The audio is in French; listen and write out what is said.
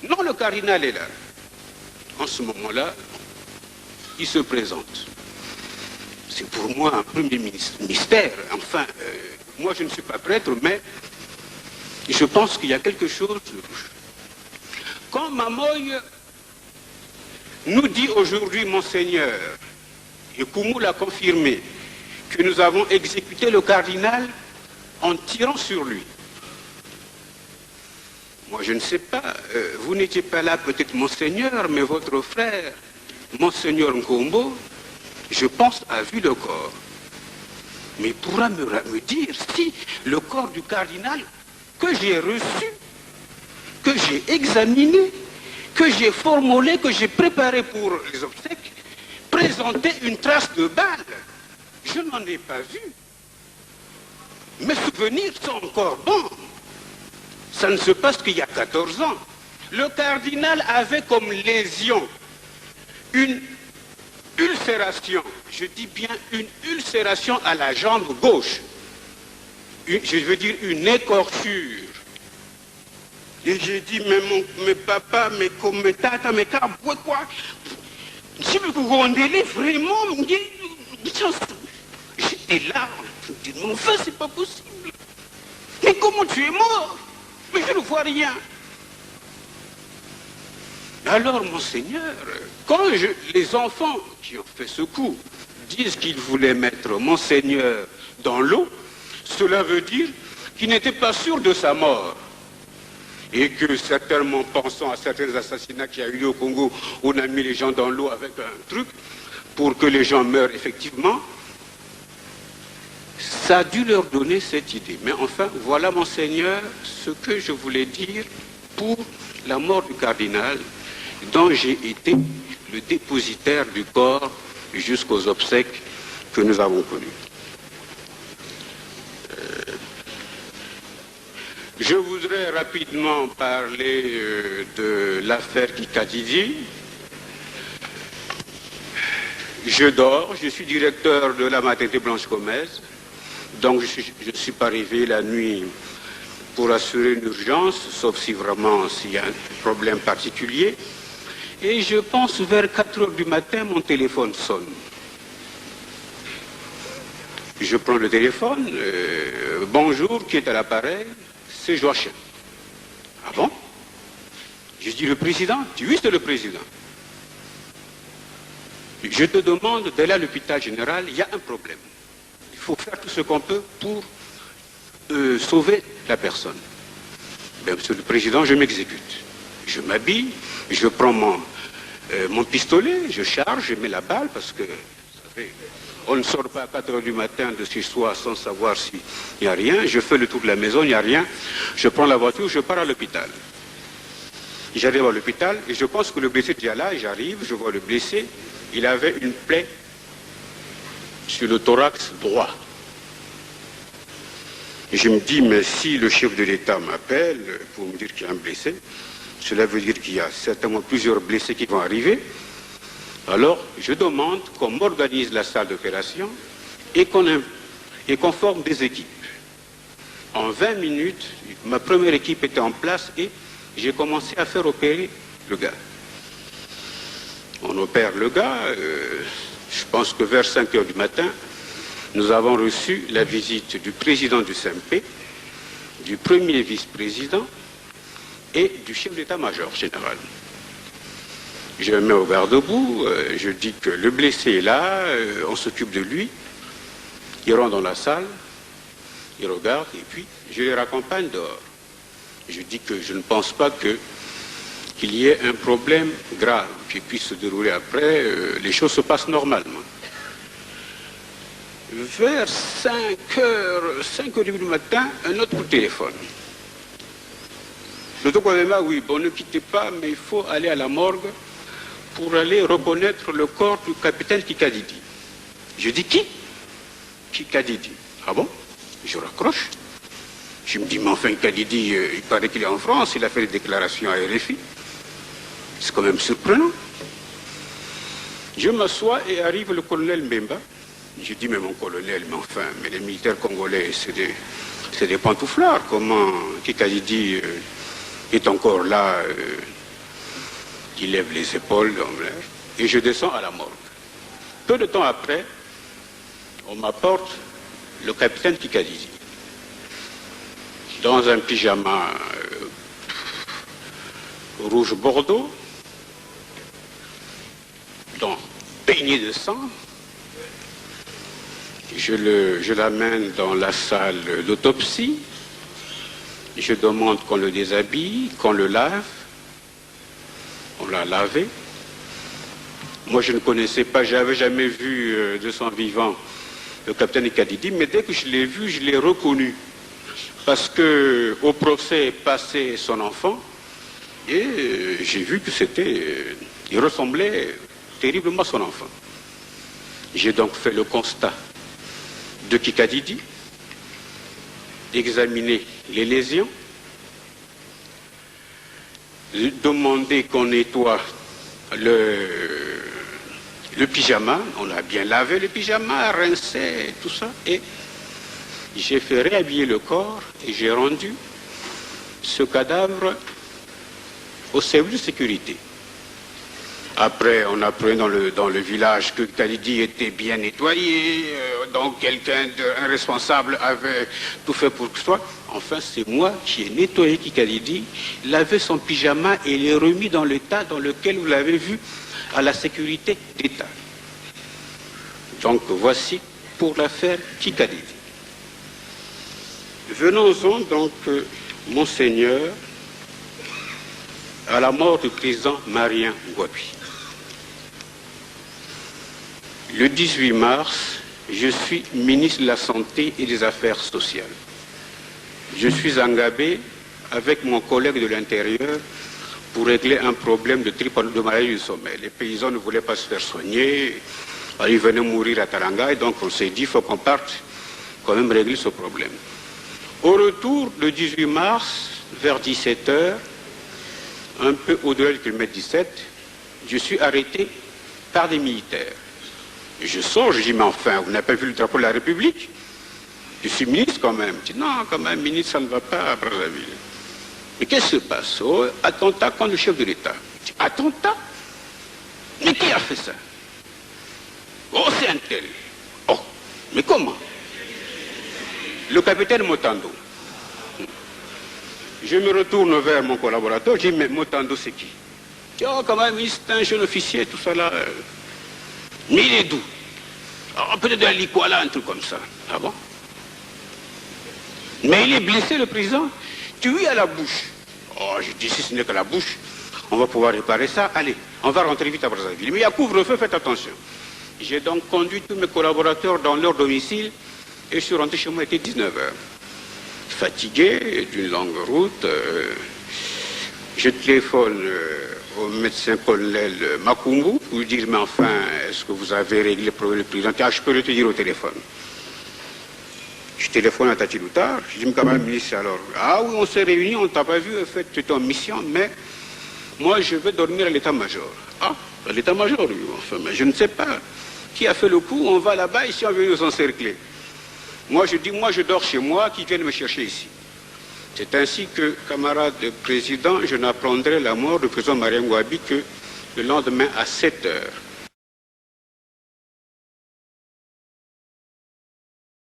Non, le cardinal est là. En ce moment-là, il se présente. C'est pour moi un premier mystère. Enfin, moi je ne suis pas prêtre, mais je pense qu'il y a quelque chose de louche. Quand Mamoy nous dit aujourd'hui, Monseigneur, et Koumou l'a confirmé, que nous avons exécuté le cardinal en tirant sur lui. Moi, je ne sais pas, vous n'étiez pas là peut-être, Monseigneur, mais votre frère, Monseigneur Nkombo, je pense, a vu le corps. Mais il pourra me dire si le corps du cardinal que j'ai reçu, que j'ai examiné, que j'ai formulé, que j'ai préparé pour les obsèques, présentait une trace de balle. Je n'en ai pas vu. Mes souvenirs sont encore bons. Ça ne se passe qu'il y a 14 ans. Le cardinal avait comme lésion une ulcération, je dis bien une ulcération à la jambe gauche. Je veux dire une écorchure. Et j'ai dit, mais papa, mais comme tata, mais quoi? Si vous rondez vraiment, j'étais là, je me dis, mon frère, c'est pas possible. Mais comment tu es mort? Mais je ne vois rien. Alors, Monseigneur, quand les enfants qui ont fait ce coup disent qu'ils voulaient mettre Monseigneur dans l'eau, cela veut dire qu'ils n'étaient pas sûrs de sa mort. Et que certainement pensant à certains assassinats qu'il y a eu au Congo, on a mis les gens dans l'eau avec un truc pour que les gens meurent effectivement, ça a dû leur donner cette idée. Mais enfin, voilà, Monseigneur, ce que je voulais dire pour la mort du cardinal, dont j'ai été le dépositaire du corps jusqu'aux obsèques que nous avons connues. Je voudrais rapidement parler de l'affaire Kikadidi. Je dors, je suis directeur de la maternité Blanche Gomez, donc je ne suis pas arrivé la nuit pour assurer une urgence, sauf si vraiment s'il y a un problème particulier. Et je pense vers 4 heures du matin, mon téléphone sonne. Je prends le téléphone, bonjour, qui est à l'appareil? C'est Joachim. Ah bon? Je dis le président? Oui, c'est le président. Je te demande d'aller à l'hôpital général, il y a un problème. Il faut faire tout ce qu'on peut pour sauver la personne. Ben, monsieur le président, je m'exécute. Je m'habille, je prends mon pistolet, je charge, je mets la balle parce que, vous savez, on ne sort pas à 4 heures du matin de chez soi sans savoir s'il n'y a rien. Je fais le tour de la maison, il n'y a rien. Je prends la voiture, je pars à l'hôpital. J'arrive à l'hôpital et je pense que le blessé est déjà là. J'arrive, je vois le blessé. Il avait une plaie sur le thorax droit. Et je me dis, mais si le chef de l'État m'appelle pour me dire qu'il y a un blessé, cela veut dire qu'il y a certainement plusieurs blessés qui vont arriver. Alors, je demande qu'on m'organise la salle d'opération et qu'on forme des équipes. En 20 minutes, ma première équipe était en place et j'ai commencé à faire opérer le gars. On opère le gars, je pense que vers 5 heures du matin, nous avons reçu la visite du président du CMP, du premier vice-président et du chef d'état-major général. Je me mets au garde-boue, je dis que le blessé est là, on s'occupe de lui. Il rentre dans la salle, il regarde et puis je les raccompagne dehors. Je dis que je ne pense pas qu'il y ait un problème grave qui puisse se dérouler après, les choses se passent normalement. Vers 5 heures du matin, un autre coup de téléphone. Le docteur Kwabemba, oui, bon, ne quittez pas, mais il faut aller à la morgue pour aller reconnaître le corps du capitaine Kikadidi. Je dis qui? Kikadidi. Ah bon? Je raccroche. Je me dis, mais enfin, Kikadidi, il paraît qu'il est en France, il a fait des déclarations à RFI. C'est quand même surprenant. Je m'assois et arrive le colonel Mbemba. Je dis, mais mon colonel, mais enfin, mais les militaires congolais, c'est des pantouflards. Comment Kikadidi est encore là il lève les épaules, et je descends à la morgue. Peu de temps après, on m'apporte le capitaine Kikadidi dans un pyjama rouge bordeaux, baigné de sang. Je l'amène dans la salle d'autopsie. Je demande qu'on le déshabille, qu'on le lave. On l'a lavé. Moi, je ne connaissais pas, je n'avais jamais vu de son vivant le capitaine Kadidi, mais dès que je l'ai vu, je l'ai reconnu. Parce qu'au procès passait son enfant, et j'ai vu que il ressemblait terriblement à son enfant. J'ai donc fait le constat de Kikadidi, examiner les lésions, demander qu'on nettoie le pyjama. On a bien lavé le pyjama, rincé, tout ça, et j'ai fait réhabiller le corps et j'ai rendu ce cadavre au service de sécurité. Après, on apprenait dans le village que Kadidi était bien nettoyé, donc un responsable avait tout fait pour que ce soit. Enfin, c'est moi qui ai nettoyé Kadidi, lavé son pyjama et l'ai remis dans l'état dans lequel vous l'avez vu à la sécurité d'État. Donc voici pour l'affaire Kikadidi. Venons-en donc, Monseigneur, à la mort du président Marien Ngouabi. Le 18 mars, je suis ministre de la Santé et des Affaires sociales. Je suis en Gabé avec mon collègue de l'Intérieur pour régler un problème de maladie du sommeil. Les paysans ne voulaient pas se faire soigner, ils venaient mourir à Taranga, et donc on s'est dit qu'il faut qu'on parte quand même régler ce problème. Au retour, le 18 mars, vers 17 h, un peu au-delà du kilomètre 17, je suis arrêté par des militaires. Je sors, je dis, mais enfin, vous n'avez pas vu le drapeau de la République? Je suis ministre quand même. Je dis, non, quand même, ministre, ça ne va pas à Brazzaville. Mais qu'est-ce qui se passe? Oh, attentat contre le chef de l'État. Je dis, attentat? Mais qui a fait ça? Oh, c'est un tel. Oh, mais comment? Le capitaine Motando. Je me retourne vers mon collaborateur, je dis, mais Motando, c'est qui? Je dis, oh, quand même, c'est un jeune officier, tout ça là. Mais il est d'où? Oh, peut-être dans l'Ikwala, un truc comme ça. Ah bon? Mais il est blessé, le président. Tu lui à la bouche. Oh, je dis, si ce n'est que la bouche, on va pouvoir réparer ça. Allez, on va rentrer vite à Brazzaville. Mais il y a couvre-feu, faites attention. J'ai donc conduit tous mes collaborateurs dans leur domicile et je suis rentré chez moi, il était 19 h. Fatigué d'une longue route, je téléphone au médecin colonel Makumbu pour lui dire, mais enfin, est-ce que vous avez réglé le problème du président? Ah, je peux le te dire au téléphone. Je téléphone à Tati Loutar, je dis, mais quand même, ministre, alors, ah oui, on s'est réunis, on ne t'a pas vu, en fait, tu étais en mission, mais moi, je vais dormir à l'état-major. Ah, à l'état-major, lui, enfin, mais je ne sais pas qui a fait le coup, on va là-bas, ici, on vient nous encercler. Moi, je dis, moi, je dors chez moi, qui viennent me chercher ici. C'est ainsi que, camarade président, je n'apprendrai la mort du président Marien Ngouabi que le lendemain à 7 h.